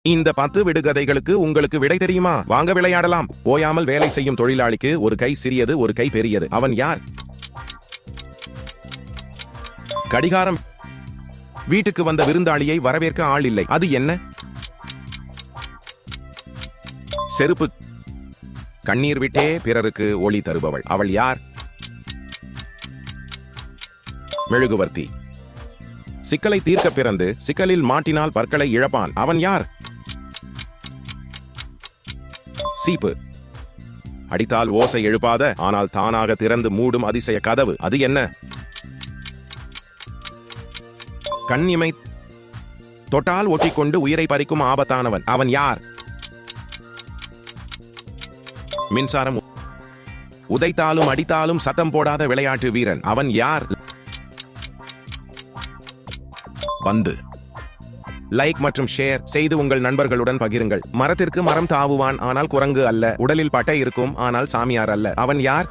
இந்த 10 விடுகதைகளுக்கு உங்களுக்கு விடை தெரியுமா? வாங்க விளையாடலாம். ஓயாமல் வேலை செய்யும் தொழிலாளிக்கு ஒரு கை சிறியது, ஒரு கை பெரியது. அவன் யார்? கடிகாரம். வீட்டுக்கு வந்த விருந்தாளியை வரவேற்க ஆள் இல்லை. அது என்ன? செருப்பு. கண்ணீர் விட்டே பிறருக்கு ஒளி தருபவள். அவள் யார்? மெழுகுவர்த்தி. சிக்கலை தீர்க்க பிறந்து சிக்கலில் மாட்டினால் பற்களை இழப்பான். அவன் யார்? சீப்பு. அடித்தால் ஓசை எழுப்பாத, ஆனால் தானாக திறந்து மூடும் அதிசய கதவு. அது என்ன? கண்ணிமை. தொட்டால் ஒட்டிக்கொண்டு உயிரை பறிக்கும் ஆபத்தானவன். அவன் யார்? மின்சாரம். உதைத்தாலும் அடித்தாலும் சத்தம் போடாத விளையாட்டு வீரன். அவன் யார்? பந்து. லைக் மற்றும் ஷேர் செய்து உங்கள் நண்பர்களுடன் பகிருங்கள். மரத்திற்கு மரம் தாவுவான், ஆனால் குரங்கு அல்ல. உடலில் பட்டை இருக்கும், ஆனால் சாமியார் அல்ல. அவன் யார்?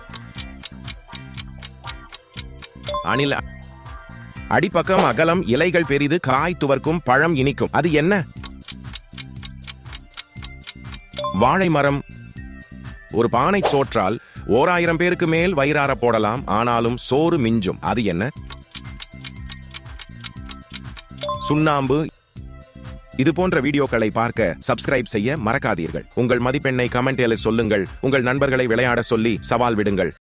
அணில். அடிப்பக்கம் அகலம், இலைகள் பெரிது, காய் துவர்க்கும், பழம் இனிக்கும். அது என்ன? வாழை மரம். ஒரு பானை சோற்றால் 1000 பேருக்கு மேல் வயிறார போடலாம், ஆனாலும் சோறு மிஞ்சும். அது என்ன? சுண்ணாம்பு. இது போன்ற வீடியோக்களை பார்க்க சப்ஸ்கிரைப் செய்ய மறக்காதீர்கள். உங்கள் மதிப்பெண்ணை கமெண்டில் சொல்லுங்கள். உங்கள் நண்பர்களை விளையாட சொல்லி சவால் விடுங்கள்.